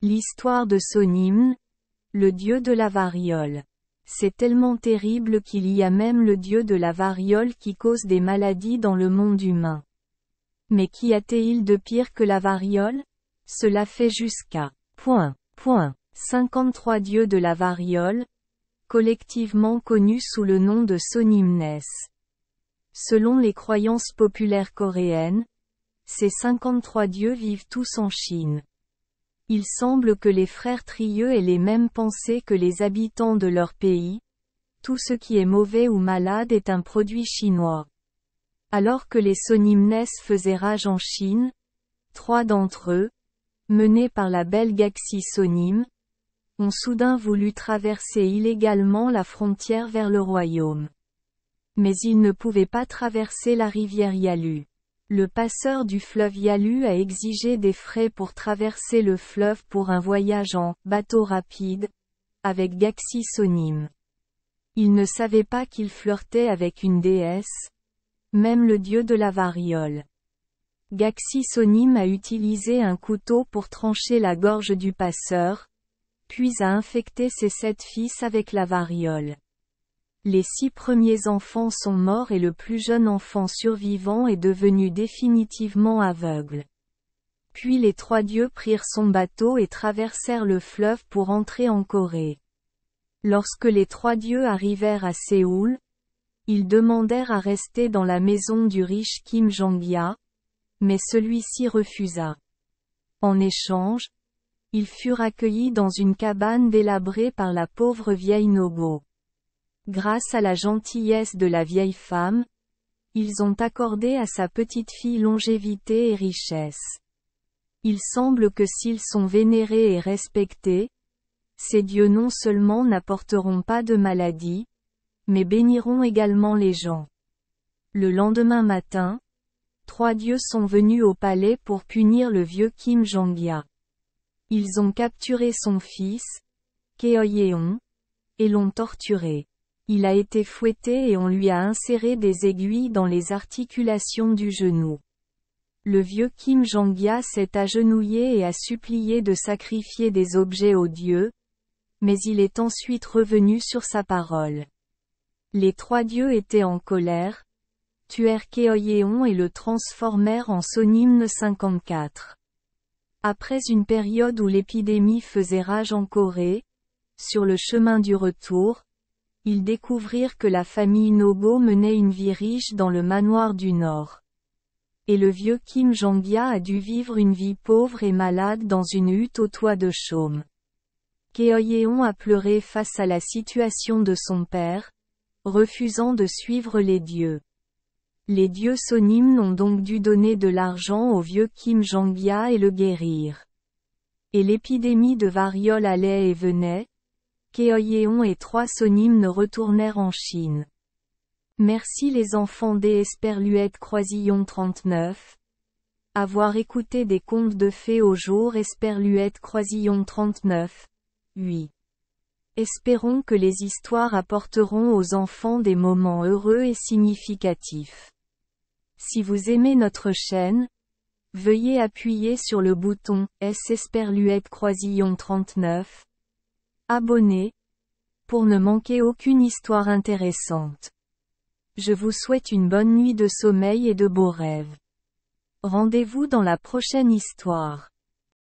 L'histoire de Sonimne, le dieu de la variole. C'est tellement terrible qu'il y a même le dieu de la variole qui cause des maladies dans le monde humain. Mais qu'y a-t-il de pire que la variole? Cela fait jusqu'à 53 dieux de la variole, collectivement connus sous le nom de Sonimnes. Selon les croyances populaires coréennes, ces 53 dieux vivent tous en Chine. Il semble que les frères Trieux aient les mêmes pensées que les habitants de leur pays. Tout ce qui est mauvais ou malade est un produit chinois. Alors que les Sonimnes faisaient rage en Chine, 3 d'entre eux, menés par la belle Gaxi Sonim, ont soudain voulu traverser illégalement la frontière vers le royaume. Mais ils ne pouvaient pas traverser la rivière Yalu. Le passeur du fleuve Yalu a exigé des frais pour traverser le fleuve pour un voyage en bateau rapide, avec Gaxi Sonim. Il ne savait pas qu'il flirtait avec une déesse, même le dieu de la variole. Gaxi Sonim a utilisé un couteau pour trancher la gorge du passeur, puis a infecté ses 7 fils avec la variole. Les 6 premiers enfants sont morts et le plus jeune enfant survivant est devenu définitivement aveugle. Puis les 3 dieux prirent son bateau et traversèrent le fleuve pour entrer en Corée. Lorsque les 3 dieux arrivèrent à Séoul, ils demandèrent à rester dans la maison du riche Kim Jong-ya, mais celui-ci refusa. En échange, ils furent accueillis dans une cabane délabrée par la pauvre vieille Nogo. Grâce à la gentillesse de la vieille femme, ils ont accordé à sa petite-fille longévité et richesse. Il semble que s'ils sont vénérés et respectés, ces dieux non seulement n'apporteront pas de maladie, mais béniront également les gens. Le lendemain matin, 3 dieux sont venus au palais pour punir le vieux Kim Jong-ya. Ils ont capturé son fils, Keoyeon, et l'ont torturé. Il a été fouetté et on lui a inséré des aiguilles dans les articulations du genou. Le vieux Kim Jong-ya s'est agenouillé et a supplié de sacrifier des objets aux dieux, mais il est ensuite revenu sur sa parole. Les 3 dieux étaient en colère, tuèrent Keoyeon et le transformèrent en Sonimne 54. Après une période où l'épidémie faisait rage en Corée, sur le chemin du retour, ils découvrirent que la famille Nogo menait une vie riche dans le manoir du Nord. Et le vieux Kim Jong-ya a dû vivre une vie pauvre et malade dans une hutte au toit de chaume. Keoyeon a pleuré face à la situation de son père, refusant de suivre les dieux. Les dieux Sonimne ont donc dû donner de l'argent au vieux Kim Jong-ya et le guérir. Et l'épidémie de variole allait et venait, Keoyeon et 3 Sonimne retournèrent en Chine. Merci les enfants des Esperluette Croisillon 39. Avoir écouté des contes de fées au jour Esperluette Croisillon 39. 8. Espérons que les histoires apporteront aux enfants des moments heureux et significatifs. Si vous aimez notre chaîne, veuillez appuyer sur le bouton S Esperluette Croisillon 39. Abonnez, pour ne manquer aucune histoire intéressante. Je vous souhaite une bonne nuit de sommeil et de beaux rêves. Rendez-vous dans la prochaine histoire.